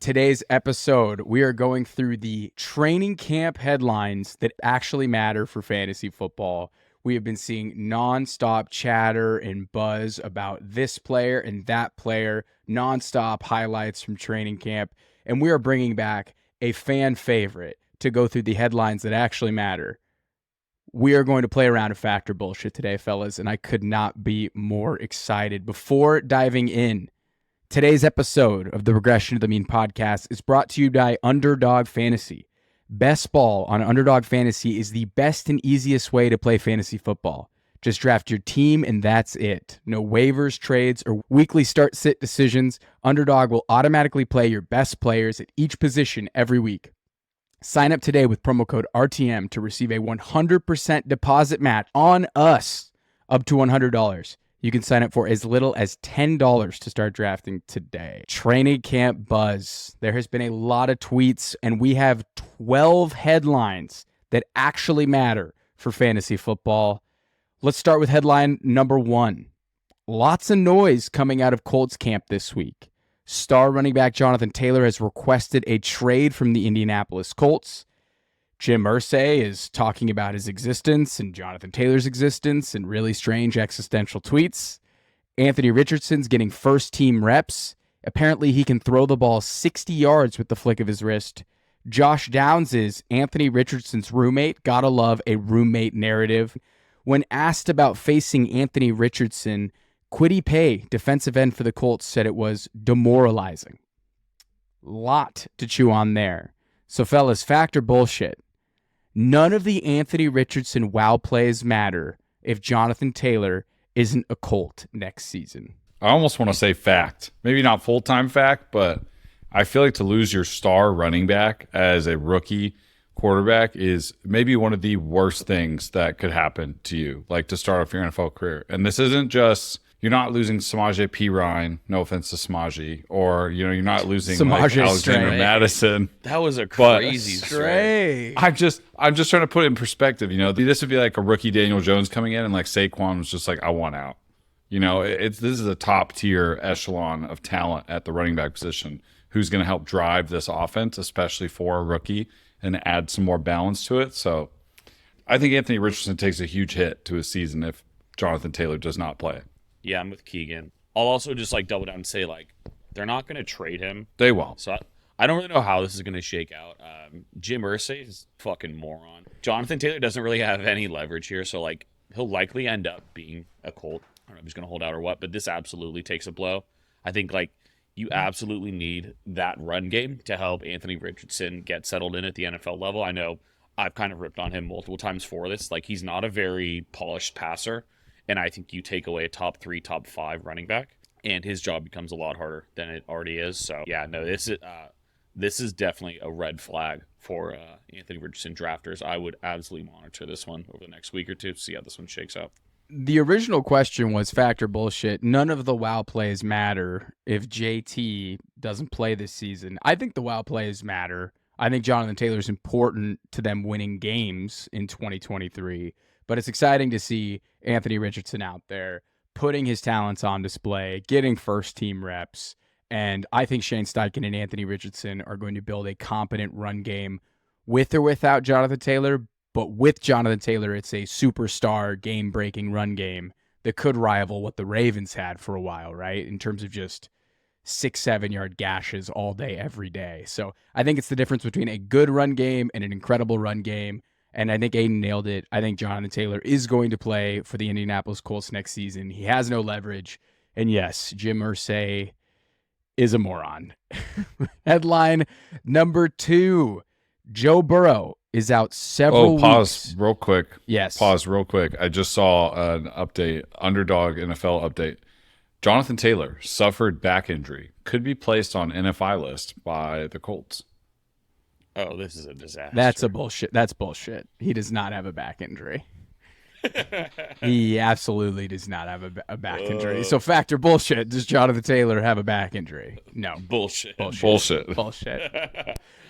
Today's episode, we are going through the training camp headlines that actually matter for fantasy football. We have been seeing nonstop chatter and buzz about this player and that player, nonstop highlights from training camp, and we are bringing back a fan favorite to go through the headlines that actually matter. We are going to play around a fact or bullshit today, fellas, and I could not be more excited. Before diving in, today's episode of the Regression to the Mean podcast is brought to you by Underdog Fantasy. Best ball on Underdog Fantasy is the best and easiest way to play fantasy football. Just draft your team and that's it. No waivers, trades, or weekly start-sit decisions. Underdog will automatically play your best players at each position every week. Sign up today with promo code RTM to receive a 100% deposit match on us up to $100. You can sign up for as little as $10 to start drafting today. Training camp buzz. There has been a lot of tweets, and we have 12 headlines that actually matter for fantasy football. Let's start with headline number 1. Lots of noise coming out of Colts camp this week. Star running back Jonathan Taylor has requested a trade from the Indianapolis Colts. Jim Irsay is talking about his existence and Jonathan Taylor's existence in really strange existential tweets. Anthony Richardson's getting first-team reps. Apparently, he can throw the ball 60 yards with the flick of his wrist. Josh Downs is Anthony Richardson's roommate. Gotta love a roommate narrative. When asked about facing Anthony Richardson, Kwity Paye, defensive end for the Colts, said it was demoralizing. Lot to chew on there. So, fellas, fact or bullshit? None of the Anthony Richardson wow plays matter if Jonathan Taylor isn't a Colt next season. I almost want to say fact. Maybe not full-time fact, but I feel like to lose your star running back as a rookie quarterback is maybe one of the worst things that could happen to you, like to start off your NFL career. And this isn't just... You're not losing Samaje Perine, no offense to Samaje, or you're not losing like Alexander Madison. That was a crazy stray. I'm just trying to put it in perspective. This would be like a rookie Daniel Jones coming in, and like Saquon was just like, I want out. This is a top tier echelon of talent at the running back position who's going to help drive this offense, especially for a rookie, and add some more balance to it. So I think Anthony Richardson takes a huge hit to his season if Jonathan Taylor does not play. Yeah, I'm with Keegan. I'll also just double down and say they're not going to trade him. They won't. So I don't really know how this is going to shake out. Jim Irsay is a fucking moron. Jonathan Taylor doesn't really have any leverage here, so he'll likely end up being a Colt. I don't know if he's going to hold out or what, but this absolutely takes a blow. I think you absolutely need that run game to help Anthony Richardson get settled in at the NFL level. I know I've kind of ripped on him multiple times for this. He's not a very polished passer. And I think you take away a top 3, top 5 running back, and his job becomes a lot harder than it already is. So, yeah, no, this is definitely a red flag for Anthony Richardson drafters. I would absolutely monitor this one over the next week or two to see how this one shakes out. The original question was fact or bullshit. None of the wow plays matter if JT doesn't play this season. I think the wow plays matter. I think Jonathan Taylor is important to them winning games in 2023. But it's exciting to see Anthony Richardson out there putting his talents on display, getting first-team reps. And I think Shane Steichen and Anthony Richardson are going to build a competent run game with or without Jonathan Taylor. But with Jonathan Taylor, it's a superstar game-breaking run game that could rival what the Ravens had for a while, right? In terms of just 6-7 yard gashes all day, every day. So I think it's the difference between a good run game and an incredible run game. And I think Aidan nailed it. I think Jonathan Taylor is going to play for the Indianapolis Colts next season. He has no leverage. And yes, Jim Irsay is a moron. Headline number 2. Joe Burrow is out several weeks. Pause real quick. Yes. Pause real quick. I just saw an update, Underdog NFL update. Jonathan Taylor suffered back injury. Could be placed on NFI list by the Colts. Oh, this is a disaster. That's bullshit. That's bullshit. He does not have a back injury. He absolutely does not have a back injury. So fact or bullshit, does Jonathan Taylor have a back injury? No. Bullshit.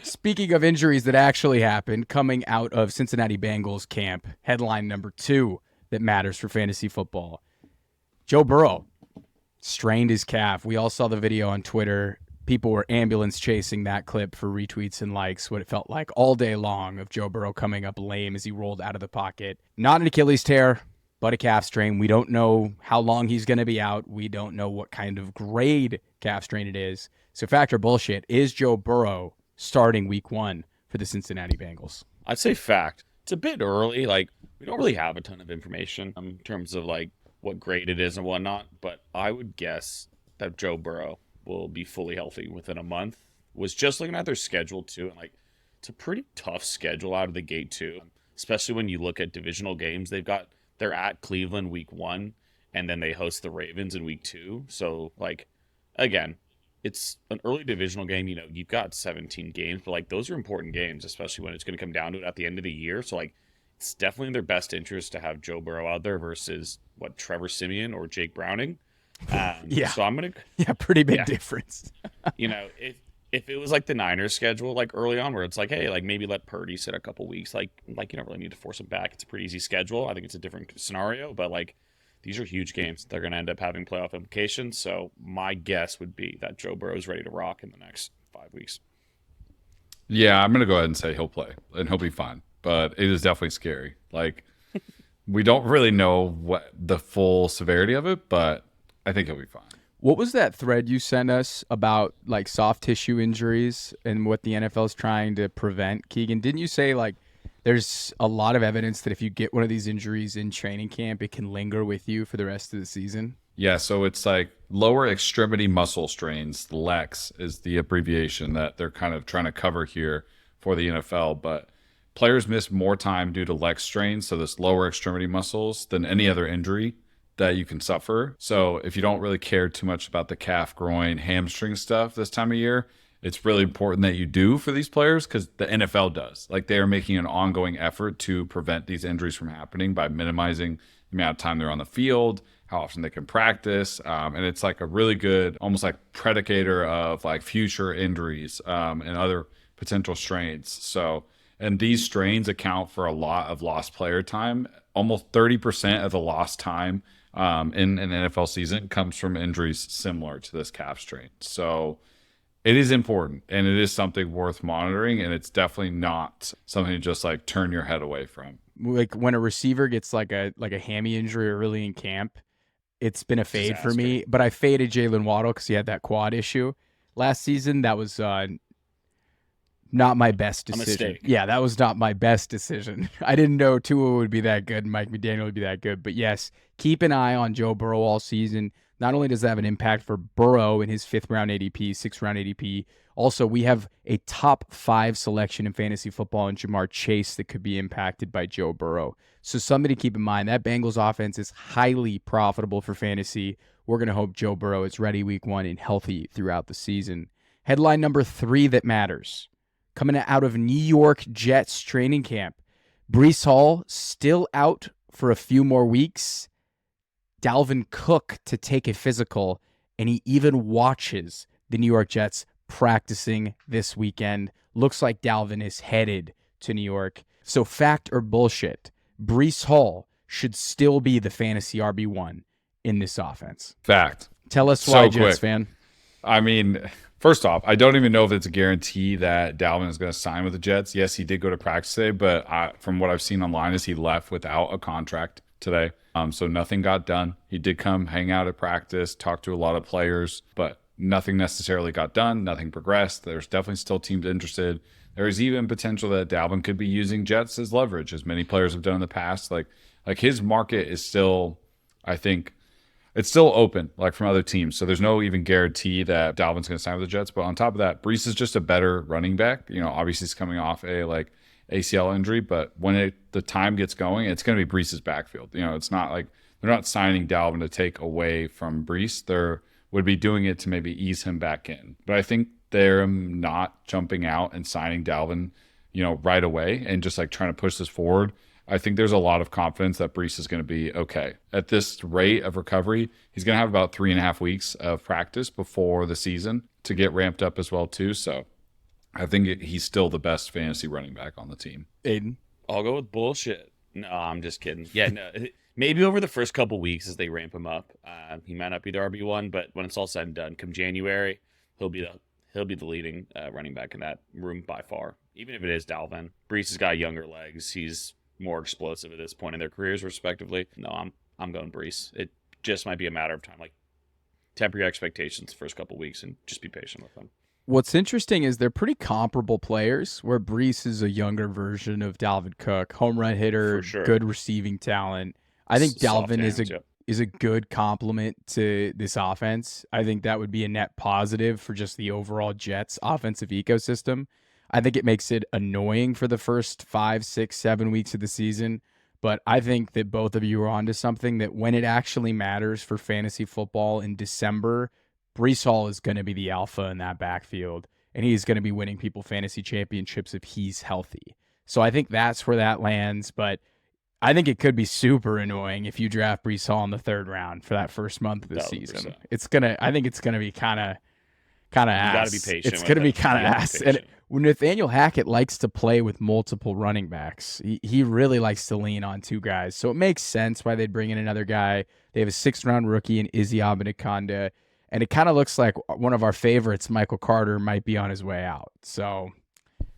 Speaking of injuries that actually happened, coming out of Cincinnati Bengals camp, headline number 2 that matters for fantasy football. Joe Burrow strained his calf. We all saw the video on Twitter. people were ambulance chasing that clip for retweets and likes, what it felt like all day long of Joe Burrow coming up lame as he rolled out of the pocket. Not an Achilles tear, but a calf strain. We don't know how long he's going to be out. We don't know what kind of grade calf strain it is. So fact or bullshit, is Joe Burrow starting week 1 for the Cincinnati Bengals? I'd say fact. It's a bit early. Like, we don't really have a ton of information in terms of like what grade it is and whatnot, but I would guess that Joe Burrow will be fully healthy within a month. Was just looking at their schedule too, and like it's a pretty tough schedule out of the gate too, especially when you look at divisional games. They're at Cleveland week 1, and then they host the Ravens in week 2. So like, again, it's an early divisional game. You know, you've got 17 games, but like those are important games, especially when it's going to come down to it at the end of the year. So like, it's definitely in their best interest to have Joe Burrow out there versus Trevor Siemian or Jake Browning. Yeah. So I'm gonna. Yeah, pretty big difference. You know, if it was like the Niners schedule, like early on, where it's like, hey, like maybe let Purdy sit a couple weeks, like you don't really need to force him back. It's a pretty easy schedule. I think it's a different scenario, but like these are huge games. They're gonna end up having playoff implications. So my guess would be that Joe Burrow is ready to rock in the next 5 weeks. Yeah, I'm gonna go ahead and say he'll play and he'll be fine, but it is definitely scary. Like we don't really know what the full severity of it, but I think he'll be fine. What was that thread you sent us about like soft tissue injuries and what the NFL is trying to prevent? Keegan, didn't you say like there's a lot of evidence that if you get one of these injuries in training camp, it can linger with you for the rest of the season? Yeah, so it's like lower extremity muscle strains. LEX is the abbreviation that they're kind of trying to cover here for the NFL. But players miss more time due to LEX strains, so this lower extremity muscles, than any other injury that you can suffer. So if you don't really care too much about the calf, groin, hamstring stuff this time of year, it's really important that you do for these players because the NFL does. Like they are making an ongoing effort to prevent these injuries from happening by minimizing the amount of time they're on the field, how often they can practice. And it's like a really good, almost like predicator of like future injuries and other potential strains. So, and these strains account for a lot of lost player time. Almost 30% of the lost time in an NFL season comes from injuries similar to this calf strain. So it is important and it is something worth monitoring, and it's definitely not something to just like turn your head away from. Like when a receiver gets like a hammy injury early in camp, it's been a fade for me. But I faded Jalen Waddle because he had that quad issue last season. That was not my best decision. Yeah, that was not my best decision. I didn't know Tua would be that good and Mike McDaniel would be that good. But yes, keep an eye on Joe Burrow all season. Not only does that have an impact for Burrow in his 5th round ADP, 6th round ADP, also we have a top 5 selection in fantasy football in Jamar Chase that could be impacted by Joe Burrow. So somebody keep in mind, that Bengals offense is highly profitable for fantasy. We're going to hope Joe Burrow is ready week 1 and healthy throughout the season. Headline number 3 that matters. Coming out of New York Jets training camp, Breece Hall still out for a few more weeks. Dalvin Cook to take a physical, and he even watches the New York Jets practicing this weekend. Looks like Dalvin is headed to New York. So fact or bullshit, Breece Hall should still be the fantasy RB1 in this offense. Fact. Tell us why, Jets fan. I mean, first off, I don't even know if it's a guarantee that Dalvin is going to sign with the Jets. Yes, he did go to practice today, but from what I've seen online is he left without a contract today. So nothing got done. He did come hang out at practice, talk to a lot of players, but nothing necessarily got done. Nothing progressed. There's definitely still teams interested. There is even potential that Dalvin could be using Jets as leverage, as many players have done in the past. Like his market is still, I think, it's still open, like from other teams. So there's no even guarantee that Dalvin's going to sign with the Jets. But on top of that, Breece is just a better running back. You know, obviously he's coming off a like ACL injury, but when the time gets going, it's going to be Breece's backfield. You know, it's not like they're not signing Dalvin to take away from Breece. They're would be doing it to maybe ease him back in. But I think they're not jumping out and signing Dalvin, you know, right away and just like trying to push this forward. I think there's a lot of confidence that Breece is going to be okay. At this rate of recovery, he's going to have about 3.5 weeks of practice before the season to get ramped up as well too. So I think he's still the best fantasy running back on the team. Aidan? I'll go with bullshit. No, I'm just kidding. Yeah, no. Maybe over the first couple weeks as they ramp him up, he might not be the RB1, but when it's all said and done, come January, he'll be he'll be the leading running back in that room by far. Even if it is Dalvin, Breece has got younger legs. He's more explosive at this point in their careers, respectively. No, I'm going Breece. It just might be a matter of time. Like, temper your expectations the first couple weeks and just be patient with them. What's interesting is they're pretty comparable players, where Breece is a younger version of Dalvin Cook, home run hitter, For sure. good receiving talent. I think Soft Dalvin hands, yep. is a good complement to this offense. I think that would be a net positive for just the overall Jets offensive ecosystem. I think it makes it annoying for the first 5, 6, 7 weeks of the season, but I think that both of you are onto something, that when it actually matters for fantasy football in December, Breece Hall is going to be the alpha in that backfield, and he's going to be winning people fantasy championships if he's healthy. So I think that's where that lands, but I think it could be super annoying if you draft Breece Hall in the 3rd round for that first month of the 100%. season. I think it's gonna be kind of ass. gotta be patient It's with gonna be it. kind of You gotta be ass. And patient. when Nathaniel Hackett likes to play with multiple running backs, he really likes to lean on 2 guys. So it makes sense why they'd bring in another guy. They have a 6th-round rookie in Izzy Abinakanda, and it kind of looks like one of our favorites, Michael Carter, might be on his way out. So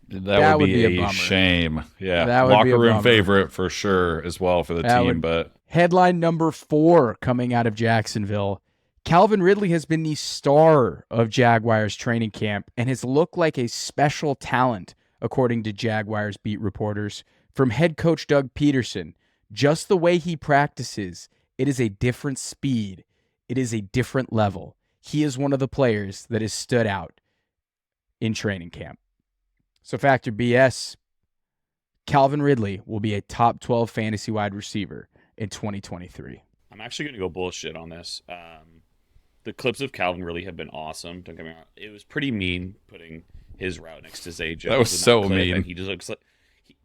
That would be a bummer. shame. Yeah. That would be Locker a room bummer. favorite for sure as well for the That team. would- But Headline number 4 coming out of Jacksonville. Calvin Ridley has been the star of Jaguars training camp and has looked like a special talent, according to Jaguars beat reporters. From head coach Doug Peterson, just the way he practices, it is a different speed. It is a different level. He is one of the players that has stood out in training camp. So factor BS, Calvin Ridley will be a top 12 fantasy wide receiver in 2023. I'm actually going to go bullshit on this. The clips of Calvin really have been awesome. Don't get me wrong. It was pretty mean putting his route next to Zay Jones. That was in so clip, mean. And he just looks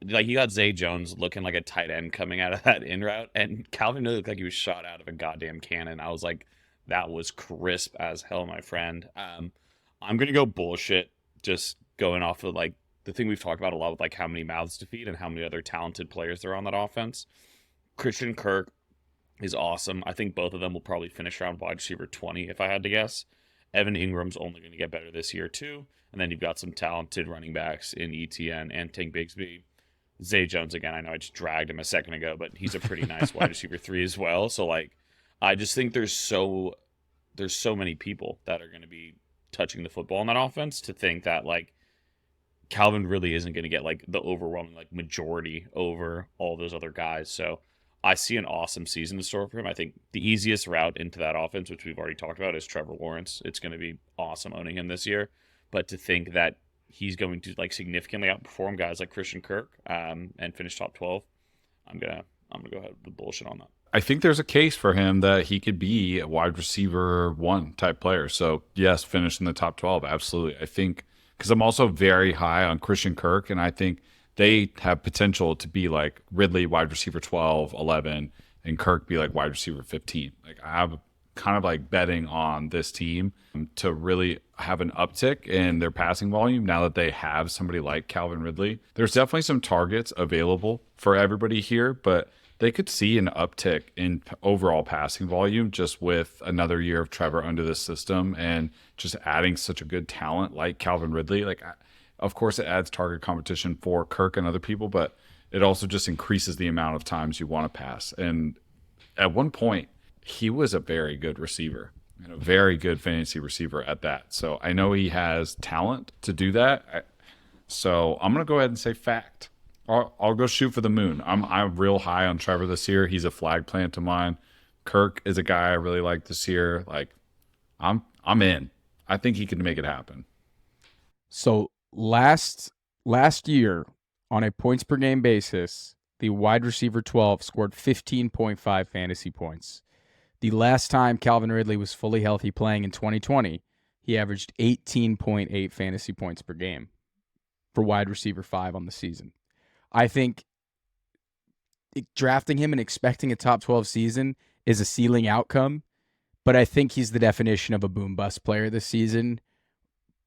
like you got Zay Jones looking like a tight end coming out of that in route, and Calvin really looked like he was shot out of a goddamn cannon. I was like, that was crisp as hell, my friend. I'm going to go bullshit, just going off of like the thing we've talked about a lot with like how many mouths to feed and how many other talented players there are on that offense. Christian Kirk is awesome. I think both of them will probably finish around wide receiver 20 if I had to guess. Evan Ingram's only going to get better this year too. And then you've got some talented running backs in ETN and Tank Bigsby. Zay Jones, again, I know I just dragged him a second ago, but he's a pretty nice wide receiver 3 as well. So like, I just think there's so many people that are going to be touching the football in that offense to think that like Calvin really isn't going to get like the overwhelming like majority over all those other guys. So I see an awesome season in store for him. I think the easiest route into that offense, which we've already talked about, is Trevor Lawrence. It's going to be awesome owning him this year. But to think that he's going to like significantly outperform guys like Christian Kirk and finish top 12, I'm gonna go ahead with bullshit on that. I think there's a case for him that he could be a wide receiver 1 type player. So yes, finish in the top 12. Absolutely. I think because I'm also very high on Christian Kirk, and I think they have potential to be like Ridley wide receiver 12, 11, and Kirk be like wide receiver 15. Like I have kind of like betting on this team to really have an uptick in their passing volume now that they have somebody like Calvin Ridley. There's definitely some targets available for everybody here, but they could see an uptick in overall passing volume just with another year of Trevor under the system and just adding such a good talent like Calvin Ridley. Like, of course, it adds target competition for Kirk and other people, but it also just increases the amount of times you want to pass. And at one point, he was a very good receiver and a very good fantasy receiver at that. So I know he has talent to do that. So I'm going to go ahead and say fact. I'll go shoot for the moon. I'm real high on Trevor this year. He's a flag plant of mine. Kirk is a guy I really like this year. Like, I'm in. I think he can make it happen. So last year, on a points per game basis, the wide receiver 12 scored 15.5 fantasy points. The last time Calvin Ridley was fully healthy playing in 2020, he averaged 18.8 fantasy points per game for wide receiver 5 on the season. I think drafting him and expecting a top 12 season is a ceiling outcome, but I think he's the definition of a boom bust player this season.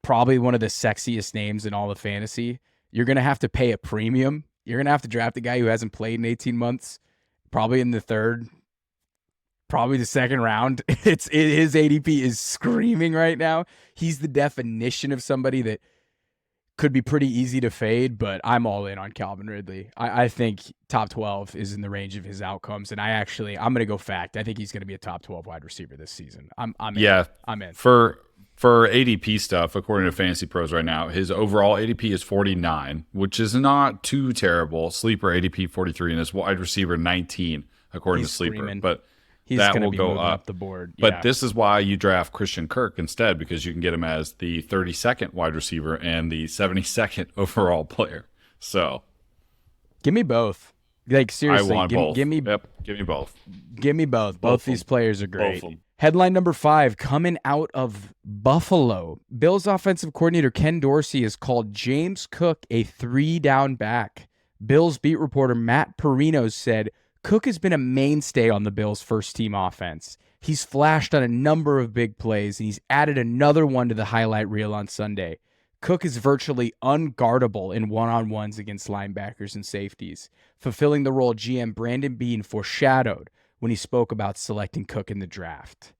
Probably one of the sexiest names in all of fantasy. You're going to have to pay a premium. You're going to have to draft a guy who hasn't played in 18 months, probably in the 3rd, probably the second round. His ADP is screaming right now. He's the definition of somebody that could be pretty easy to fade, but I'm all in on Calvin Ridley. I think top 12 is in the range of his outcomes, and I'm going to go fact. I think he's going to be a top 12 wide receiver this season. I'm in. For ADP stuff, according to Fantasy Pros right now, his overall ADP is 49, which is not too terrible. Sleeper ADP 43, and his wide receiver 19, according to Sleeper. Screaming. But He's that will go up the board. But this is why you draft Christian Kirk instead, because you can get him as the 32nd wide receiver and the 72nd overall player. So give me both. Like, seriously, I want both. Give me both. Give me both. Both these players are great. Both of them. Headline number 5, coming out of Buffalo. Bills offensive coordinator Ken Dorsey has called James Cook a 3-down back. Bills beat reporter Matt Perino said Cook has been a mainstay on the Bills' first-team offense. He's flashed on a number of big plays, and he's added another one to the highlight reel on Sunday. Cook is virtually unguardable in one-on-ones against linebackers and safeties, fulfilling the role GM Brandon Beane foreshadowed when he spoke about selecting Cook in the draft.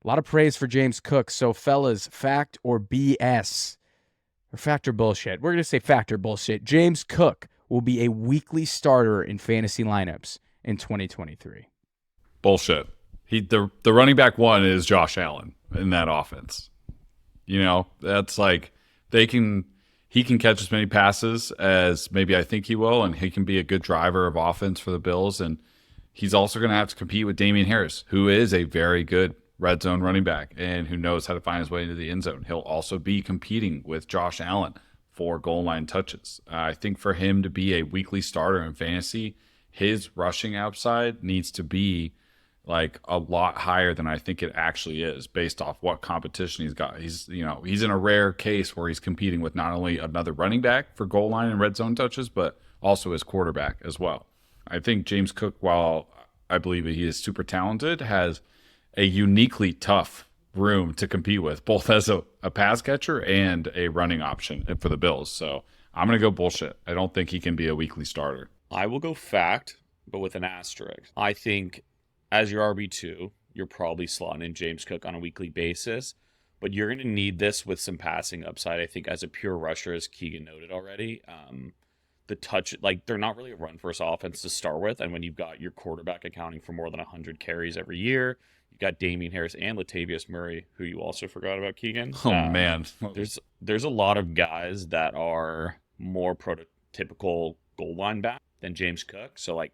A lot of praise for James Cook. So, fellas, fact or BS? Or fact or bullshit? We're going to say fact or bullshit. James Cook will be a weekly starter in fantasy lineups in 2023. Bullshit. The running back one is Josh Allen in that offense. You know, that's like he can catch as many passes as maybe I think he will, and he can be a good driver of offense for the Bills. And he's also going to have to compete with Damian Harris, who is a very good red zone running back and who knows how to find his way into the end zone. He'll also be competing with Josh Allen for goal line touches. I think for him to be a weekly starter in fantasy, his rushing upside needs to be like a lot higher than I think it actually is based off what competition he's got. He's in a rare case where he's competing with not only another running back for goal line and red zone touches, but also his quarterback as well. I think James Cook, while I believe he is super talented, has a uniquely tough room to compete with, both as a pass catcher and a running option for the Bills. So I'm going to go bullshit. I don't think he can be a weekly starter. I will go fact, but with an asterisk. I think as your RB2, you're probably slotting in James Cook on a weekly basis, but you're going to need this with some passing upside. I think as a pure rusher, as Keegan noted already, the touch, like they're not really a run-first offense to start with, and when you've got your quarterback accounting for more than 100 carries every year, you've got Damian Harris and Latavius Murray, who you also forgot about, Keegan. Oh, man. There's a lot of guys that are more prototypical goal line back than James Cook, so like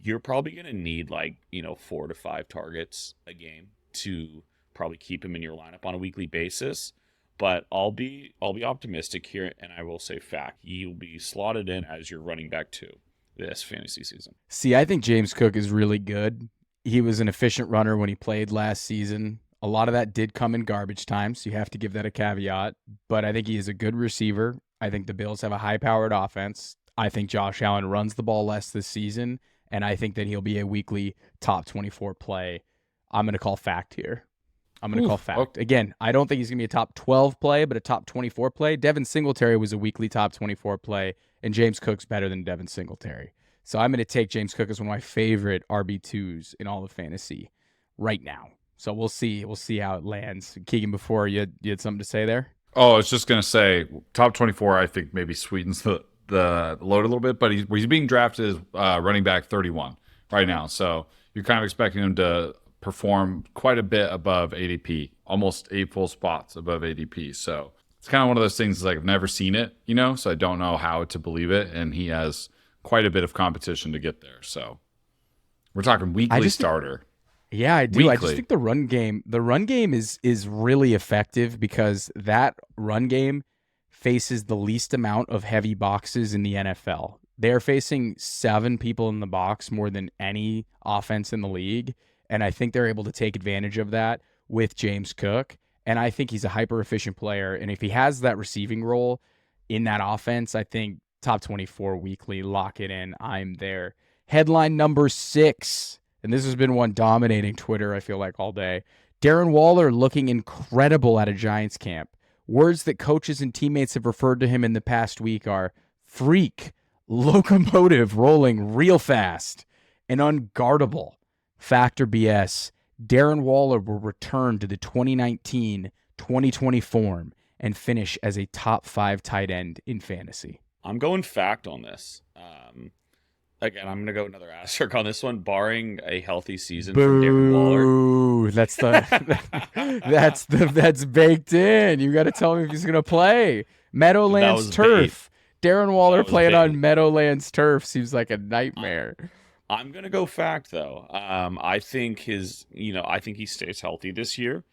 you're probably going to need 4 to 5 targets a game to probably keep him in your lineup on a weekly basis. But I'll be optimistic here, and I will say fact. He'll be slotted in as your running back 2 this fantasy season. See, I think James Cook is really good. He was an efficient runner when he played last season. A lot of that did come in garbage time, so you have to give that a caveat. But I think he is a good receiver. I think the Bills have a high-powered offense. I think Josh Allen runs the ball less this season, and I think that he'll be a weekly top 24 play. I'm going to call fact here. I'm going to call fact. Okay. Again, I don't think he's going to be a top 12 play, but a top 24 play. Devin Singletary was a weekly top 24 play, and James Cook's better than Devin Singletary. So I'm going to take James Cook as one of my favorite RB2s in all of fantasy right now. So we'll see. We'll see how it lands. Keegan, before you had something to say there? Oh, I was just going to say top 24, I think maybe sweetens the load a little bit, but he's being drafted as running back 31 right now. So you're kind of expecting him to perform quite a bit above ADP, almost 8 full spots above ADP. So it's kind of one of those things like I've never seen it, so I don't know how to believe it. And he has quite a bit of competition to get there. So we're talking weekly starter. Yeah, I do. Weekly. I just think the run game is really effective because that run game faces the least amount of heavy boxes in the NFL. They're facing 7 people in the box more than any offense in the league. And I think they're able to take advantage of that with James Cook. And I think he's a hyper-efficient player. And if he has that receiving role in that offense, I think top 24 weekly, lock it in. I'm there. Headline number 6. And this has been one dominating Twitter, I feel like, all day. Darren Waller looking incredible at a Giants camp. Words that coaches and teammates have referred to him in the past week are freak, locomotive rolling real fast, and unguardable. Fact or BS, Darren Waller will return to the 2019-2020 form and finish as a top 5 tight end in fantasy. I'm going fact on this. Again, I'm gonna go another asterisk on this one, barring a healthy season from Darren Waller. Boo! That's that's baked in. You got to tell me if he's gonna play. Meadowlands turf. Darren Waller playing on Meadowlands turf seems like a nightmare. I'm gonna go fact though. I think I think he stays healthy this year,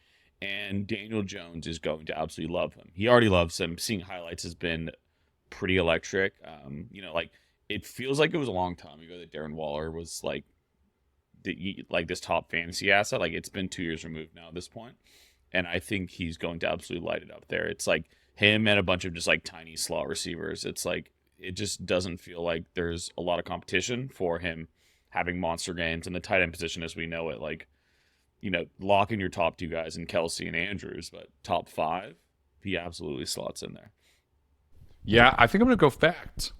and Daniel Jones is going to absolutely love him. He already loves him. Seeing highlights has been pretty electric. It feels like it was a long time ago that Darren Waller was like this top fantasy asset. Like, it's been 2 years removed now at this point, and I think he's going to absolutely light it up there. It's like him and a bunch of just like tiny slot receivers. It's like it just doesn't feel like there's a lot of competition for him having monster games in the tight end position as we know it. Like, locking your top 2 guys in Kelsey and Andrews, but top 5, he absolutely slots in there. Yeah, I think I'm going to go fact.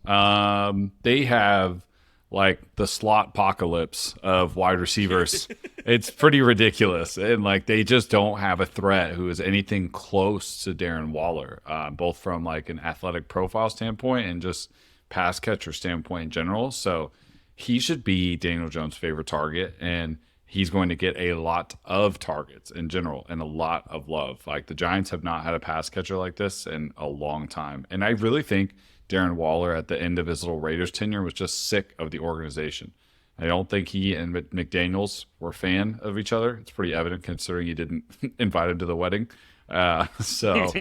They have like the slot apocalypse of wide receivers. It's pretty ridiculous. And like they just don't have a threat who is anything close to Darren Waller, both from like an athletic profile standpoint and just pass catcher standpoint in general. So he should be Daniel Jones' favorite target, and he's going to get a lot of targets in general and a lot of love. Like, the Giants have not had a pass catcher like this in a long time. And I really think Darren Waller at the end of his little Raiders tenure was just sick of the organization. I don't think he and McDaniels were a fan of each other. It's pretty evident considering he didn't invite him to the wedding. So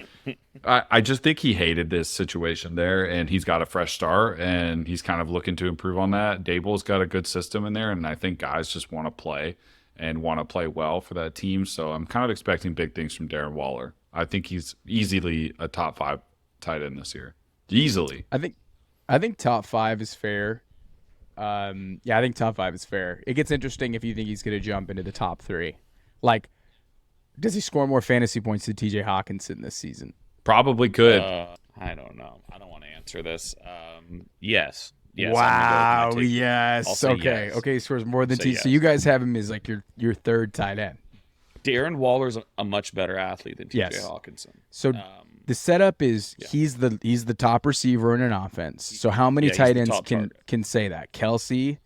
I just think he hated this situation there, and he's got a fresh start, and he's kind of looking to improve on that. Dable's got a good system in there, and I think guys just want to play and want to play well for that team. So I'm kind of expecting big things from Darren Waller. I think he's easily a top 5 tight end this year. Easily. I think top 5 is fair. I think top 5 is fair. It gets interesting if you think he's going to jump into the top 3. Like, does he score more fantasy points than TJ Hawkinson this season? Probably could. I don't know. I don't want to answer this. Yes. Wow. Yes. Okay. Yes. Okay. He scores more than TJ. Yes. So you guys have him as like your third tight end. Darren Waller's a much better athlete than TJ Yes. Hawkinson. So the setup is he's the top receiver in an offense. So how many tight ends can say that? Kelsey,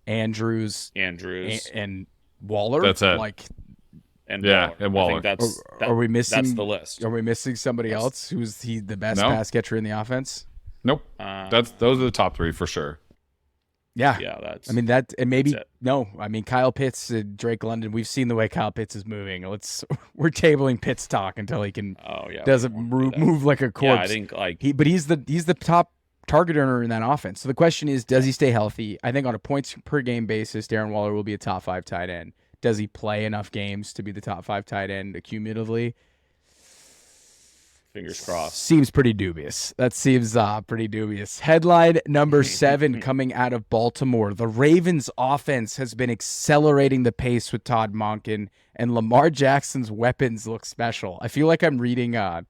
Andrews, and Waller. That's it. Like. And Waller. And Waller. I think are we missing? That's the list. Are we missing somebody else who's the best pass catcher in the offense? Nope. Those are the top 3 for sure. Yeah. That's. I mean that, and maybe no. I mean Kyle Pitts and Drake London. We've seen the way Kyle Pitts is moving. We're tabling Pitts talk until he can. Doesn't move like a corpse. Yeah, I think like but he's the top target earner in that offense. So the question is, does he stay healthy? I think on a points per game basis, Darren Waller will be a top 5 tight end. Does he play enough games to be the top 5 tight end accumulatively? Fingers crossed. Seems pretty dubious. That seems pretty dubious. Headline number 7 coming out of Baltimore. The Ravens offense has been accelerating the pace with Todd Monken, and Lamar Jackson's weapons look special. I feel like I'm reading a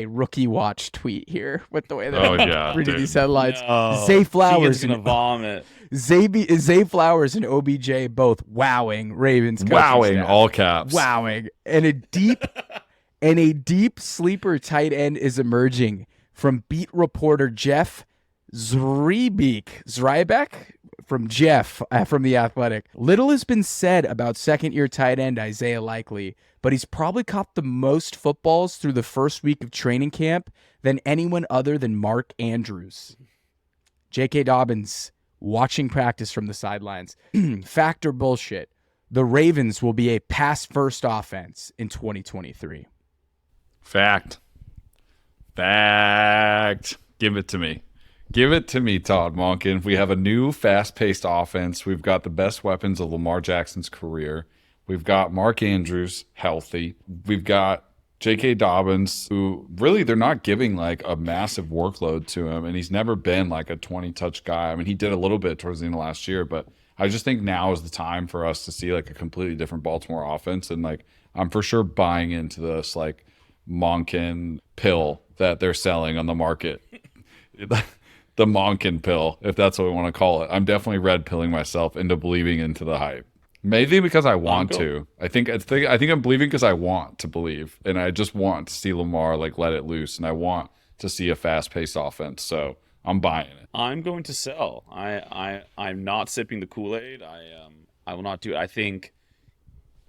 rookie watch tweet here with the way that I'm reading these headlines. No. Zay Flowers Keegan's gonna vomit. Zay Flowers and OBJ both wowing Ravens. Wowing, all caps. Wowing. And a deep sleeper tight end is emerging from beat reporter Jeff Zrebeck from Jeff from The Athletic. Little has been said about second-year tight end Isaiah Likely, but he's probably caught the most footballs through the first week of training camp than anyone other than Mark Andrews. J.K. Dobbins watching practice from the sidelines. Fact or bullshit? The Ravens will be a pass-first offense in 2023. Fact. Give it to me. Give it to me, Todd Monken. We have a new fast-paced offense. We've got the best weapons of Lamar Jackson's career. We've got Mark Andrews healthy. We've got J.K. Dobbins, who really they're not giving like a massive workload to him, and he's never been like a 20-touch guy. I mean, he did a little bit towards the end of last year, but I just think now is the time for us to see like a completely different Baltimore offense, and like I'm for sure buying into this like Monken pill that they're selling on the market. The Monken pill, if that's what we want to call it. I'm definitely red pilling myself into believing into the hype. Maybe because I want Cool. to. I think I'm believing because I want to believe, and I just want to see Lamar like let it loose, and I want to see a fast-paced offense. So I'm buying it. I'm going to sell. I'm not sipping the Kool-Aid. I will not do it. I think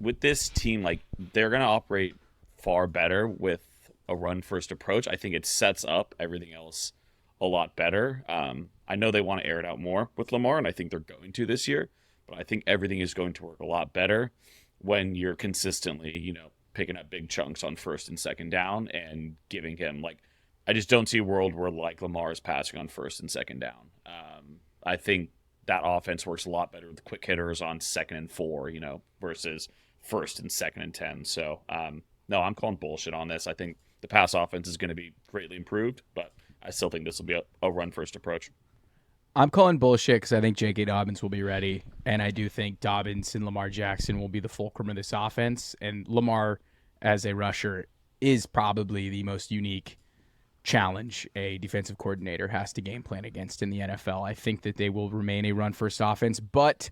with this team, like they're gonna operate far better with a run-first approach. I think it sets up everything else a lot better. I know they want to air it out more with Lamar, and I think they're going to this year. But I think everything is going to work a lot better when you're consistently, picking up big chunks on first and second down and giving him like. I just don't see a world where like Lamar is passing on first and second down. I think that offense works a lot better with quick hitters on 2nd and 4, versus 1st and 2nd and 10. So no, I'm calling bullshit on this. I think the pass offense is going to be greatly improved, but I still think this will be a run first approach. I'm calling bullshit because I think J.K. Dobbins will be ready, and I do think Dobbins and Lamar Jackson will be the fulcrum of this offense. And Lamar, as a rusher, is probably the most unique challenge a defensive coordinator has to game plan against in the NFL. I think that they will remain a run-first offense, but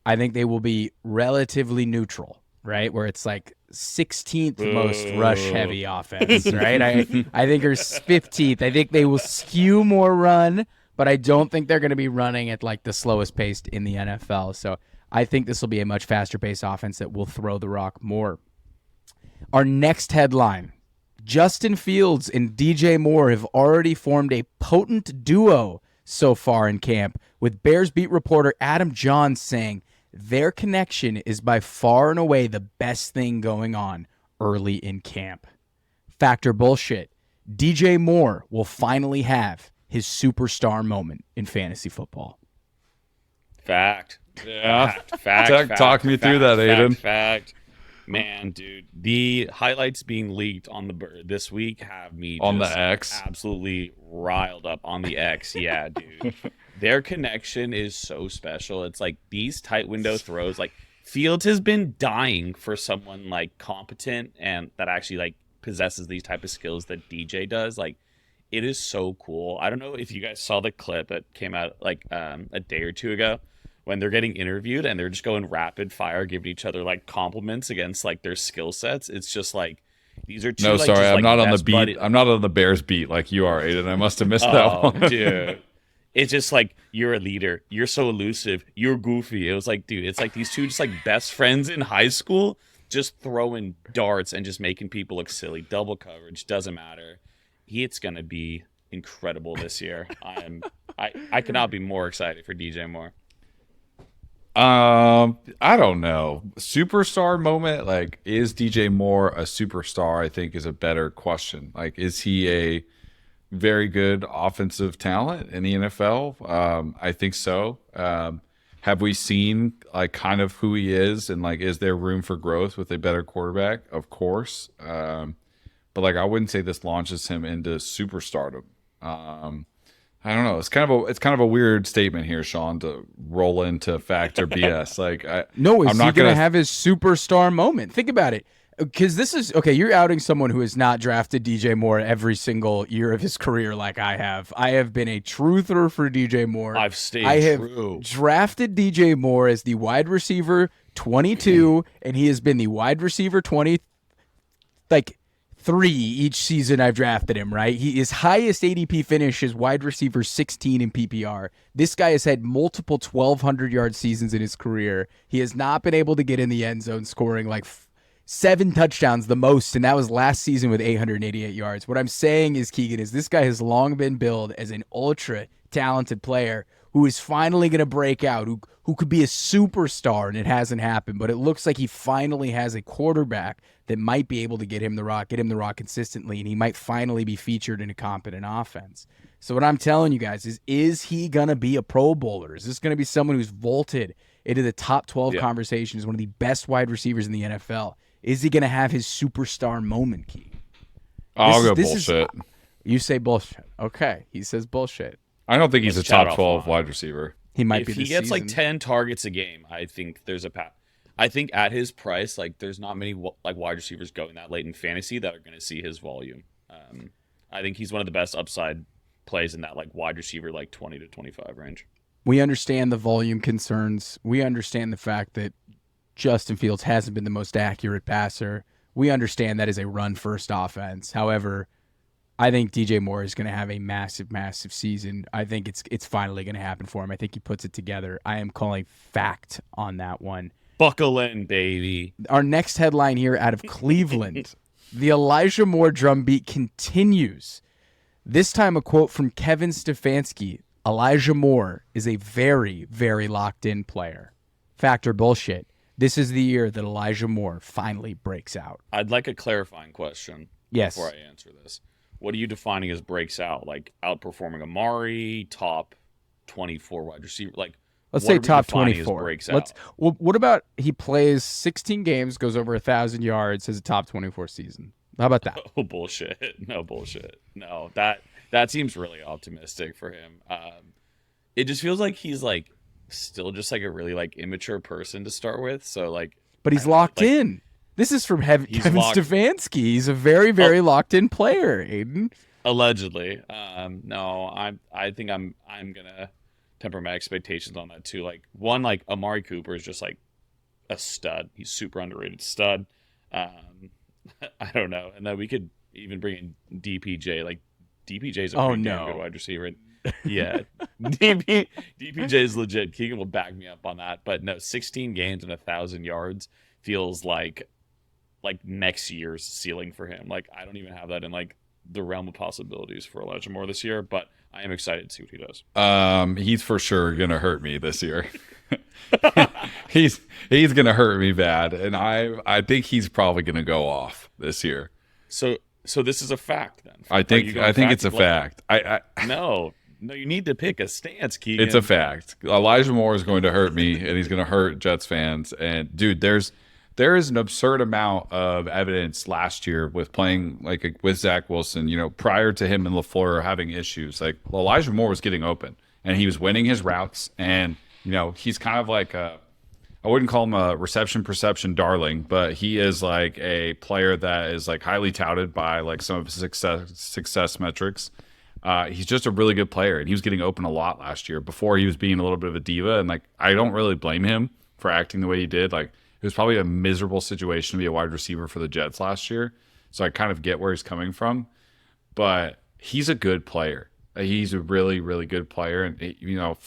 I think they will be relatively neutral, right? Where it's like 16th most rush-heavy offense, right? I think are 15th. I think they will skew more run, but I don't think they're going to be running at like the slowest pace in the NFL. So I think this will be a much faster paced offense that will throw the rock more. Our next headline, Justin Fields and DJ Moore have already formed a potent duo so far in camp, with Bears beat reporter Adam Johns saying their connection is by far and away the best thing going on early in camp. Factor bullshit. DJ Moore will finally have his superstar moment in fantasy football. Fact. Yeah. Fact. Talk me through that, Aidan. Fact. Man, dude, the highlights being leaked on the bird this week have me on just the X absolutely riled up on the X. Yeah, dude. Their connection is so special. It's like these tight window throws. Like Fields has been dying for someone like competent and that actually like possesses these type of skills that DJ does. Like it is so cool. I don't know if you guys saw the clip that came out like a day or two ago when they're getting interviewed and they're just going rapid fire, giving each other like compliments against like their skill sets. It's just like these are two. No, like, sorry, just, I'm like, not on the best beat. buddy- I'm not on the Bears beat like you are, Aidan. I must have missed that one. Dude. It's just like you're a leader. You're so elusive. You're goofy. It was like, dude, it's like these two just like best friends in high school, just throwing darts and just making people look silly. Double coverage doesn't matter. It's gonna be incredible this year. I could not be more excited for DJ Moore. I don't know. Superstar moment, like, is DJ Moore a superstar? I think is a better question. Like, is he a very good offensive talent in the NFL? I think so. Have we seen like kind of who he is, and like, is there room for growth with a better quarterback? Of course. But like, I wouldn't say this launches him into superstardom. I don't know. It's kind of a weird statement here, Shaun, to roll into fact or BS. Like, No, I'm he not going to gonna have his superstar moment? Think about it. Because this is, okay, you're outing someone who has not drafted DJ Moore every single year of his career like I have. I have been a truther for DJ Moore. I've stayed I have true. drafted DJ Moore as the wide receiver 22, and he has been the wide receiver 3 each season I've drafted him, right? His highest ADP finish is wide receiver 16 in PPR. This guy has had multiple 1,200-yard seasons in his career. He has not been able to get in the end zone, scoring like 7 touchdowns, the most, and that was last season with 888 yards. What I'm saying is, Keegan, is this guy has long been billed as an ultra-talented player who is finally going to break out, who could be a superstar, and it hasn't happened. But it looks like he finally has a quarterback that might be able to get him the rock consistently, and he might finally be featured in a competent offense. So what I'm telling you guys is he going to be a Pro Bowler? Is this going to be someone who's vaulted into the top 12 conversation as one of the best wide receivers in the NFL? Is he going to have his superstar moment, Key? I'll go bullshit. You say bullshit. Okay. He says bullshit. I don't think he's a Let's chat top 12 offline. wide receiver. He might If be he this gets season. like 10 targets a game, I think there's a path. I think at his price, like there's not many like wide receivers going that late in fantasy that are going to see his volume. I think he's one of the best upside plays in that like wide receiver like 20 to 25 range. We understand the volume concerns. We understand the fact that Justin Fields hasn't been the most accurate passer. We understand that is a run-first offense. However, I think DJ Moore is going to have a massive, massive season. I think it's finally going to happen for him. I think he puts it together. I am calling fact on that one. Buckle in, baby. Our next headline here out of Cleveland. The Elijah Moore drumbeat continues. This time a quote from Kevin Stefanski. Elijah Moore is a very, very locked-in player. Fact or bullshit? This is the year that Elijah Moore finally breaks out. I'd like a clarifying question Yes. before I answer this. What are you defining as breaks out? Like outperforming Amari, top 24 wide receiver? Like, Let's what say are we top defining as 24. breaks out? What about he plays 16 games, goes over 1,000 yards, has a top 24 season? How about that? Oh, bullshit. No, bullshit. No, that seems really optimistic for him. It just feels like he's like still just like a really like immature person to start with. So like, But he's locked in. This is from Kevin Stefanski. He's a very, very locked in player, Aidan. Allegedly. No, I think I'm gonna temper my expectations on that too. Like one, like Amari Cooper is just like a stud. He's super underrated stud. I don't know. And then we could even bring in DPJ. Like DPJ is a pretty damn good wide receiver. Yeah, DPJ is legit. Keegan will back me up on that. But no, 16 games and 1,000 yards feels like next year's ceiling for him. Like I don't even have that in like the realm of possibilities for Elijah Moore this year. But I am excited to see what he does. He's for sure gonna hurt me this year. he's gonna hurt me bad, and I think he's probably gonna go off this year. So this is a fact then. I think it's a fact. No, you need to pick a stance, Keegan. It's a fact. Elijah Moore is going to hurt me, and he's going to hurt Jets fans. And dude, there is an absurd amount of evidence last year with playing like with Zach Wilson. You know, prior to him and LaFleur having issues, like Elijah Moore was getting open, and he was winning his routes. And you know, he's kind of like I wouldn't call him a reception perception darling, but he is like a player that is like highly touted by like some of his success metrics. He's just a really good player, and he was getting open a lot last year before he was being a little bit of a diva. And like, I don't really blame him for acting the way he did. Like, it was probably a miserable situation to be a wide receiver for the Jets last year. So I kind of get where he's coming from, but he's a good player. He's a really, really good player. And you know,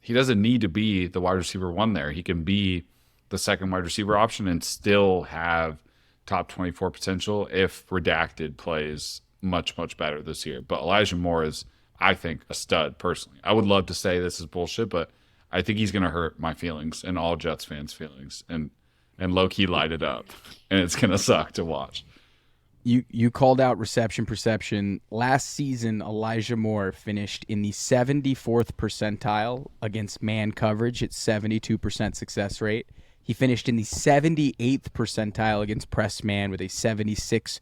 he doesn't need to be the wide receiver one there. He can be the second wide receiver option and still have top 24 potential if redacted plays much, much better this year. But Elijah Moore is, I think, a stud personally. I would love to say this is bullshit, but I think he's going to hurt my feelings and all Jets fans' feelings and low-key light it up. And it's going to suck to watch. You called out reception perception. Last season, Elijah Moore finished in the 74th percentile against man coverage at 72% success rate. He finished in the 78th percentile against press man with a 76%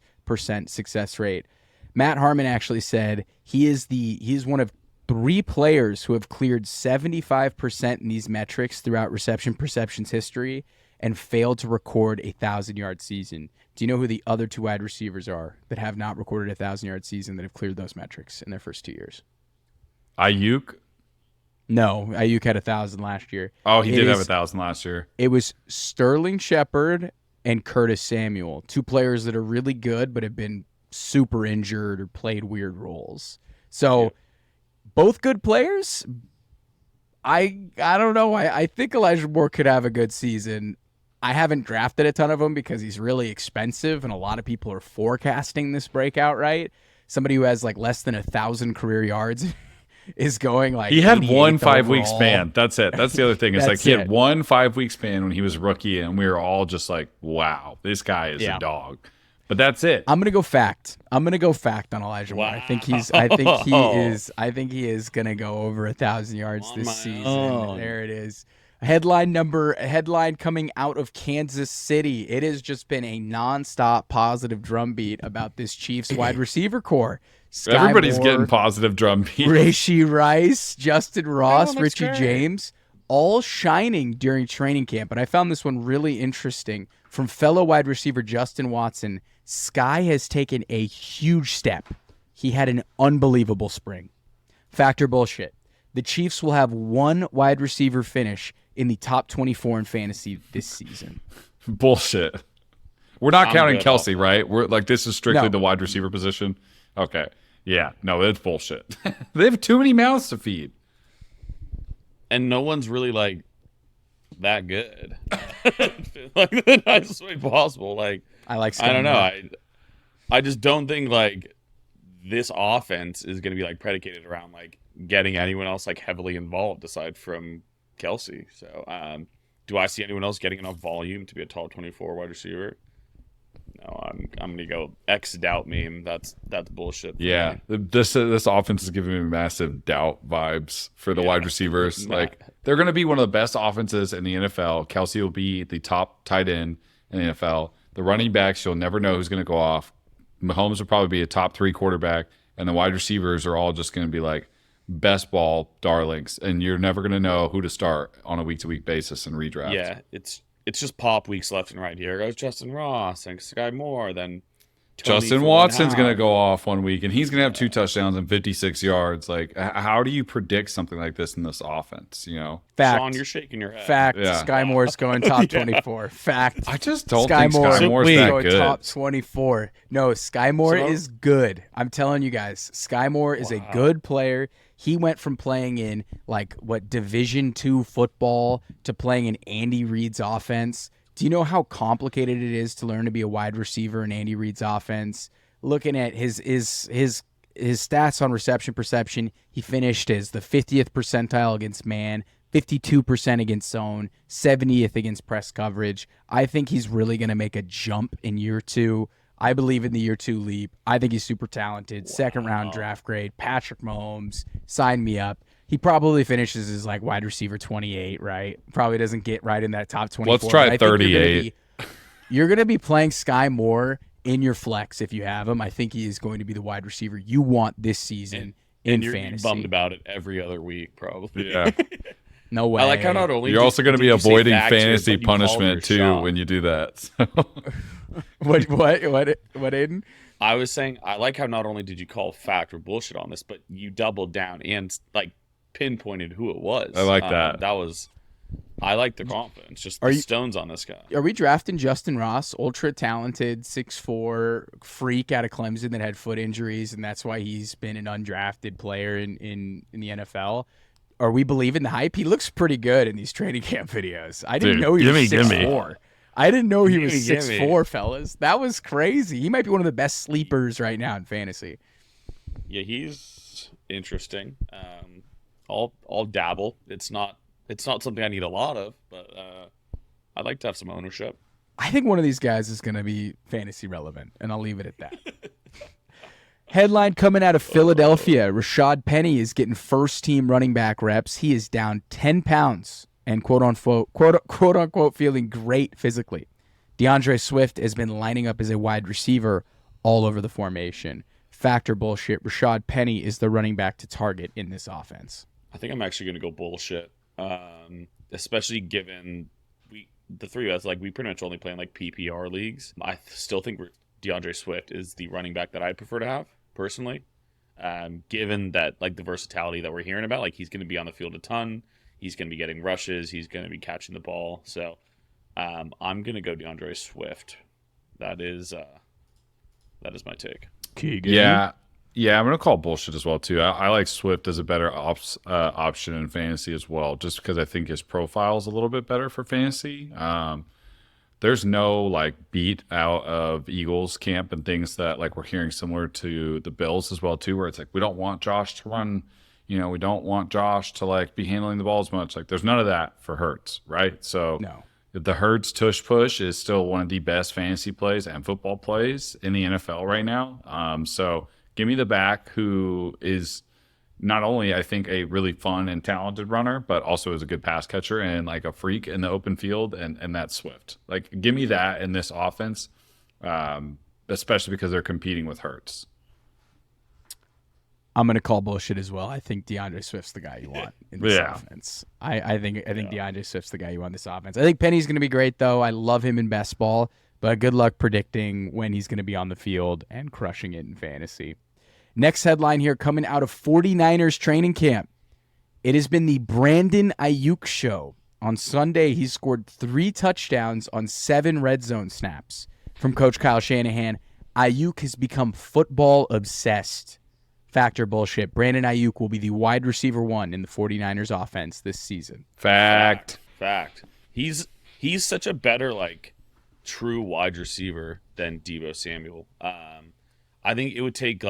success rate. Matt Harmon actually said he is one of 3 players who have cleared 75% in these metrics throughout reception perception's history and failed to record a 1,000-yard season. Do you know who the other 2 wide receivers are that have not recorded a 1,000-yard season that have cleared those metrics in their first 2 years? Aiyuk? No, Aiyuk had 1,000 last year. Oh, he did have 1,000 last year. It was Sterling Shepard and Curtis Samuel, 2 players that are really good but have been super injured or played weird roles. So both good players. I don't know. I think Elijah Moore could have a good season. I haven't drafted a ton of him because he's really expensive, and a lot of people are forecasting this breakout, right? Somebody who has like less than 1,000 career yards is going like he had 1 5-week overall. span. That's it. That's the other thing. It's like he had 1 5-week span when he was a rookie, and we were all just like, "Wow, this guy is a dog." But that's it. I'm gonna go fact. I'm gonna go fact on Elijah Moore. I think he is gonna go over 1,000 yards this season. There it is. Headline coming out of Kansas City. It has just been a nonstop positive drumbeat about this Chiefs wide receiver core. Everybody's getting positive drumbeat. Rashee Rice, Justin Ross, Richie James, all shining during training camp. And I found this one really interesting. From fellow wide receiver Justin Watson, Sky has taken a huge step. He had an unbelievable spring. Fact or bullshit? The Chiefs will have 1 wide receiver finish in the top 24 in fantasy this season. Bullshit. We're not counting good Kelsey, off right? We're like, this is strictly No. the wide receiver position. Okay. Yeah. No, it's bullshit. They have too many mouths to feed. And no one's really like that good. Like the nicest way possible. Like I like I don't know. Skyler. I just don't think like this offense is going to be like predicated around like getting anyone else like heavily involved aside from Kelsey. So, do I see anyone else getting enough volume to be a top 24 wide receiver? No, I'm going to go X doubt meme. That's bullshit. Yeah. This offense is giving me massive doubt vibes for the wide receivers. Nah. Like, they're going to be one of the best offenses in the NFL. Kelsey will be the top tight end in the NFL. The running backs, you'll never know who's going to go off. Mahomes will probably be a top 3 quarterback, and the wide receivers are all just going to be like best ball darlings, and you're never going to know who to start on a week-to-week basis in redraft. Yeah, it's just pop weeks left and right. Here goes Justin Ross and Sky Moore. Then Tony Justin for Watson's going to one go off one week, and he's going to have 2 touchdowns and 56 yards. Like, how do you predict something like this in this offense, you know? Fact. Sean, you're shaking your head. Fact. Yeah. Sky Moore's going top 24. Fact. I just don't Sky think Moore Sky Moore's is that going good. top 24. No, Sky Moore So- is good. I'm telling you guys, Sky Moore is a good player. He went from playing in Division II football to playing in Andy Reid's offense. Do you know how complicated it is to learn to be a wide receiver in Andy Reid's offense? Looking at his stats on reception perception, he finished as the 50th percentile against man, 52% against zone, 70th against press coverage. I think he's really going to make a jump in year 2. I believe in the year 2 leap. I think he's super talented. Second round draft grade. Patrick Mahomes, sign me up. He probably finishes as like wide receiver 28, right? Probably doesn't get right in that top 24. Let's try but I think 38. You're going to be playing Sky Moore in your flex if you have him. I think he is going to be the wide receiver you want this season in And you're gonna be fantasy. bummed about it every other week, probably. Yeah. No way. I like how not only You're did- also going to did be you say avoiding fact here, fantasy but you called your punishment too shot. when you do that. So. What, Aidan? I was saying I like how not only did you call fact or bullshit on this, but you doubled down and like pinpointed who it was. I like that. I like the confidence. Just Are the you- stones on this guy. Are we drafting Justin Ross, ultra talented, 6'4" freak out of Clemson that had foot injuries, and that's why he's been an undrafted player in the NFL? Are we believing the hype? He looks pretty good in these training camp videos. I didn't Dude, know he was gimme. 6'4". I didn't know he was Gimme. 6'4", fellas. That was crazy. He might be one of the best sleepers right now in fantasy. Yeah, he's interesting. I'll dabble. It's not something I need a lot of, but I'd like to have some ownership. I think one of these guys is going to be fantasy relevant, and I'll leave it at that. Headline coming out of Philadelphia. Rashad Penny is getting first-team running back reps. He is down 10 pounds and quote-unquote feeling great physically. DeAndre Swift has been lining up as a wide receiver all over the formation. Fact or bullshit, Rashad Penny is the running back to target in this offense. I think I'm actually going to go bullshit, especially given the three of us, like we pretty much only play in like PPR leagues. I still think DeAndre Swift is the running back that I'd prefer to have personally, given that like the versatility that we're hearing about, like he's going to be on the field a ton. He's going to be getting rushes. He's going to be catching the ball. So I'm going to go DeAndre Swift. That is my take. Keegan. Yeah, I'm going to call bullshit as well, too. I like Swift as a better option in fantasy as well, just because I think his profile is a little bit better for fantasy. There's no, like, beat out of Eagles camp and things that, like, we're hearing similar to the Bills as well, too, where it's like, we don't want Josh to run, we don't want Josh to, like, be handling the ball as much. Like, there's none of that for Hurts, right? So No. the Hurts tush push is still one of the best fantasy plays and football plays in the NFL right now. So give me the back who is not only, I think, a really fun and talented runner, but also is a good pass catcher and like a freak in the open field, and that's Swift. Like, give me that in this offense, especially because they're competing with Hurts. I'm going to call bullshit as well. I think DeAndre Swift's the guy you want in this offense. I think DeAndre Swift's the guy you want in this offense. I think Penny's going to be great, though. I love him in best ball, but good luck predicting when he's going to be on the field and crushing it in fantasy. Next headline here coming out of 49ers training camp. It has been the Brandon Aiyuk show On Sunday, he scored 3 touchdowns on 7 red zone snaps. From Coach Kyle Shanahan, Aiyuk has become football obsessed. Factor bullshit. Brandon Aiyuk will be the wide receiver 1 in the 49ers offense this season. Fact. He's such a better true wide receiver than Deebo Samuel. I think it would take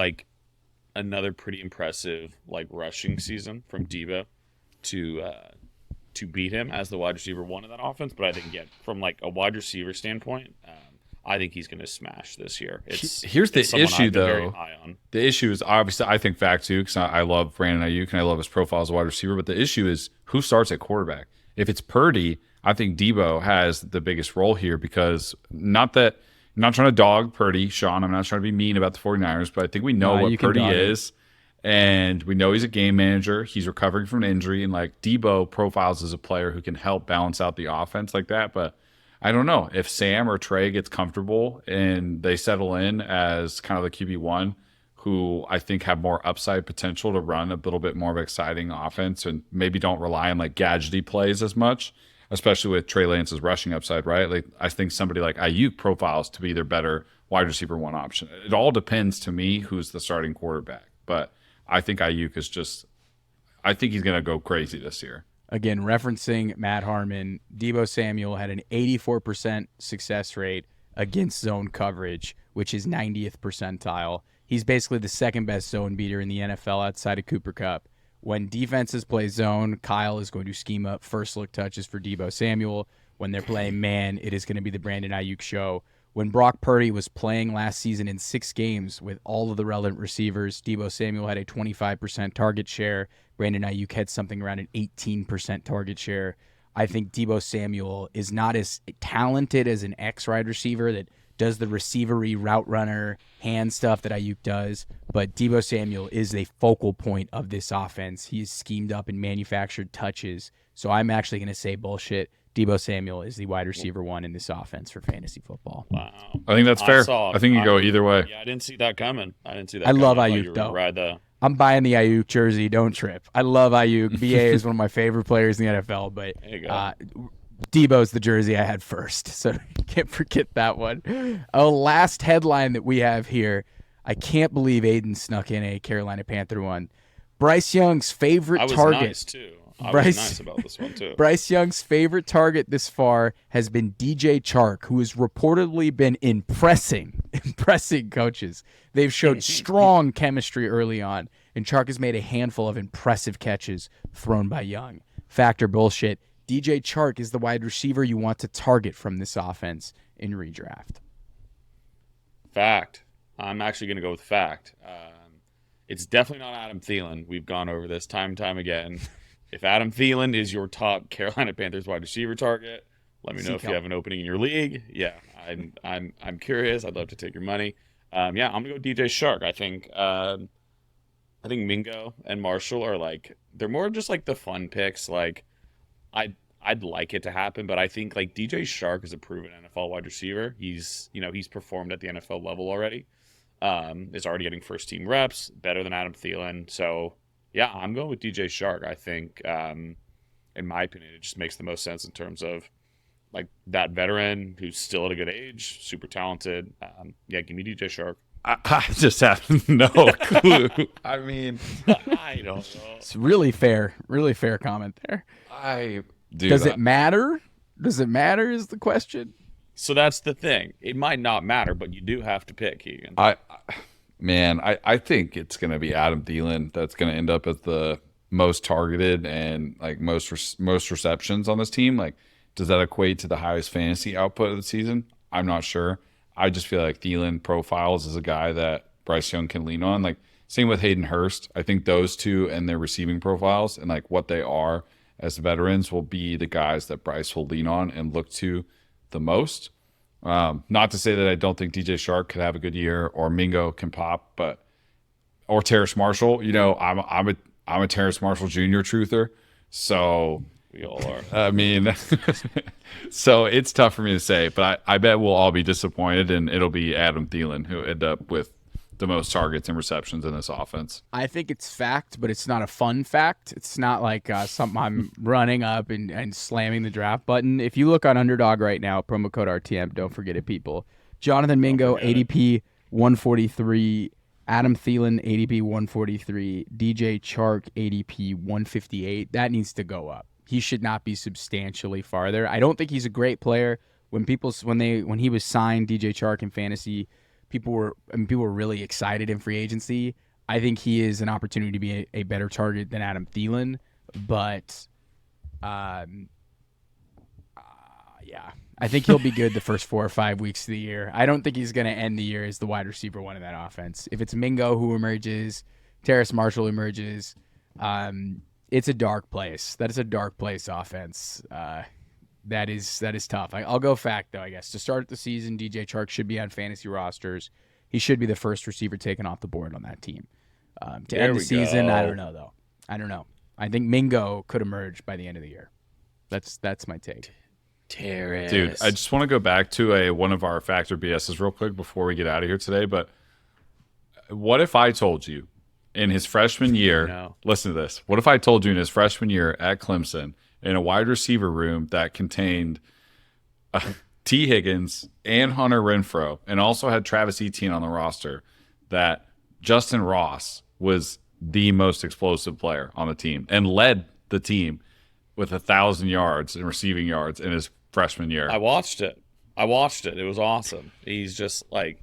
another pretty impressive rushing season from Deebo to beat him as the wide receiver 1 in that offense. But I think from a wide receiver standpoint, I think he's going to smash this year. Here's the issue, though. The issue is obviously, I think fact too, because I love Brandon Aiyuk and I love his profile as a wide receiver. But the issue is who starts at quarterback. If it's Purdy, I think Deebo has the biggest role here because I'm not trying to dog Purdy, Shaun. I'm not trying to be mean about the 49ers, but I think we know what Purdy is. And we know he's a game manager. He's recovering from an injury. And Deebo profiles as a player who can help balance out the offense like that. But I don't know if Sam or Trey gets comfortable and they settle in as kind of the QB1, who I think have more upside potential to run a little bit more of an exciting offense and maybe don't rely on gadgety plays as much, especially with Trey Lance's rushing upside, right? I think somebody like Aiyuk profiles to be their better wide receiver 1 option. It all depends to me who's the starting quarterback. But I think Aiyuk is I think he's going to go crazy this year. Again, referencing Matt Harmon, Deebo Samuel had an 84% success rate against zone coverage, which is 90th percentile. He's basically the second best zone beater in the NFL outside of Cooper Kupp. When defenses play zone, Kyle is going to scheme up first look touches for Deebo Samuel. When they're playing man, it is going to be the Brandon Aiyuk show. When Brock Purdy was playing last season in 6 games with all of the relevant receivers, Deebo Samuel had a 25% target share. Brandon Aiyuk had something around an 18% target share. I think Deebo Samuel is not as talented as an X-wide receiver that does the receivery route runner hand stuff that Aiyuk does, but Deebo Samuel is a focal point of this offense. He is schemed up and manufactured touches. So I'm actually going to say bullshit. Deebo Samuel is the wide receiver 1 in this offense for fantasy football. Wow. I think that's fair. I think you go either way. Yeah, I didn't see that coming. I love Aiyuk, though. I'm buying the Aiyuk jersey. Don't trip. I love Aiyuk. BA is one of my favorite players in the NFL, but Deebo's the jersey I had first, so can't forget that one. Last headline that we have here. I can't believe Aidan snuck in a Carolina Panther one. Bryce Young's favorite target. Nice too. I was nice about this one too. Bryce Young's favorite target this far has been DJ Chark, who has reportedly been impressing coaches. They've showed strong chemistry early on, and Chark has made a handful of impressive catches thrown by Young. Factor bullshit. DJ Chark is the wide receiver you want to target from this offense in redraft. Fact. I'm actually going to go with fact. It's definitely not Adam Thielen. We've gone over this time and time again. If Adam Thielen is your top Carolina Panthers wide receiver target, let me know if you have an opening in your league. Yeah, I'm curious. I'd love to take your money. I'm gonna go DJ Chark. I think Mingo and Marshall are they're more just the fun picks. I'd like it to happen, but I think DJ Chark is a proven NFL wide receiver. He's performed at the NFL level already. Is already getting first team reps, better than Adam Thielen. So yeah, I'm going with DJ Chark. I think, in my opinion, it just makes the most sense in terms of that veteran who's still at a good age, super talented. Give me DJ Chark. I just have no clue. I mean, I don't know. It's really fair comment there. Does it matter? Does it matter is the question. So that's the thing. It might not matter, but you do have to pick, Keegan. I think it's going to be Adam Thielen that's going to end up as the most targeted and most receptions on this team. Does that equate to the highest fantasy output of the season? I'm not sure. I just feel like Thielen profiles as a guy that Bryce Young can lean on. Same with Hayden Hurst. I think those two and their receiving profiles and what they are as veterans will be the guys that Bryce will lean on and look to the most. Not to say that I don't think DJ Chark could have a good year or Mingo can pop, or Terrace Marshall. I'm a Terrace Marshall Jr. truther, so we all are. I mean, so it's tough for me to say, but I bet we'll all be disappointed, and it'll be Adam Thielen who end up with the most targets and receptions in this offense. I think it's fact, but it's not a fun fact. It's not like something I'm running up and slamming the draft button. If you look on Underdog right now, promo code RTM, don't forget it, people. Jonathan Mingo, ADP 143. Adam Thielen, ADP 143. DJ Chark, ADP 158. That needs to go up. He should not be substantially farther. I don't think he's a great player. When he was signed, DJ Chark in fantasy, people were really excited in free agency. I think he is an opportunity to be a better target than Adam Thielen, but yeah, I think he'll be good the first 4 or 5 weeks of the year. I don't think he's going to end the year as the wide receiver one in that offense. If it's Mingo who emerges, Terrace Marshall emerges, it's a dark place. That is a dark place offense. That is tough. I'll go fact, though, I guess. To start the season, DJ Chark should be on fantasy rosters. He should be the first receiver taken off the board on that team. To end the season, I don't know, though. I don't know. I think Mingo could emerge by the end of the year. That's my take. Terrace. Dude, I just want to go back to one of our Factor BSs real quick before we get out of here today. But what if I told you in his freshman year, listen to this. What if I told you in his freshman year at Clemson, in a wide receiver room that contained T. Higgins and Hunter Renfrow, and also had Travis Etienne on the roster, that Justin Ross was the most explosive player on the team and led the team with 1,000 yards and receiving yards in his freshman year. I watched it. It was awesome. He's just like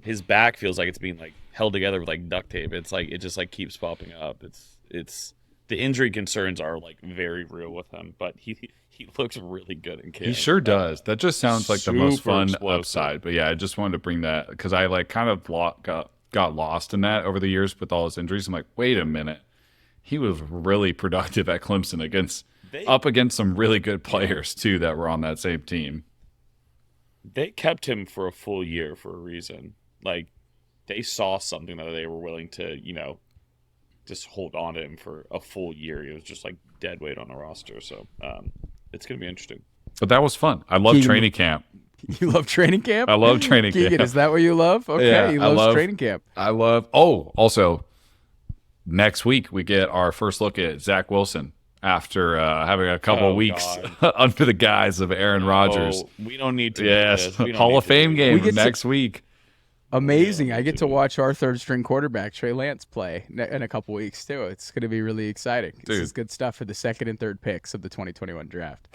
his back feels like it's being like held together with like duct tape. It's like it just like keeps popping up. It's the injury concerns are like very real with him, but he looks really good in camp. He sure does. That just sounds like the most fun upside. But yeah, I just wanted to bring that because I like kind of got lost in that over the years with all his injuries. I'm like, wait a minute. He was really productive at Clemson up against some really good players too that were on that same team. They kept him for a full year for a reason. Like they saw something that they were willing to, just hold on to him for a full year. He was just like dead weight on the roster. So it's going to be interesting. But that was fun. I love training camp. You love training camp? I love training Keegan, camp. is that what you love? Okay, yeah, he loves training camp. Also, next week we get our first look at Zach Wilson after having a couple of weeks under the guise of Aaron Rodgers. We don't need to. Yes, Hall of Fame game next week. Amazing. I get to watch our third-string quarterback, Trey Lance, play in a couple weeks, too. It's going to be really exciting. This is good stuff for the second and third picks of the 2021 draft.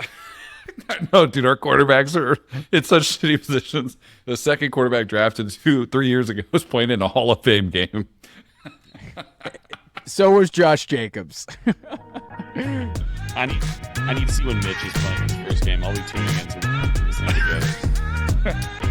No, dude, our quarterbacks are in such shitty positions. The second quarterback drafted 3 years ago was playing in a Hall of Fame game. So was Josh Jacobs. I need to see when Mitch is playing his first game. I'll be tuning in to listening to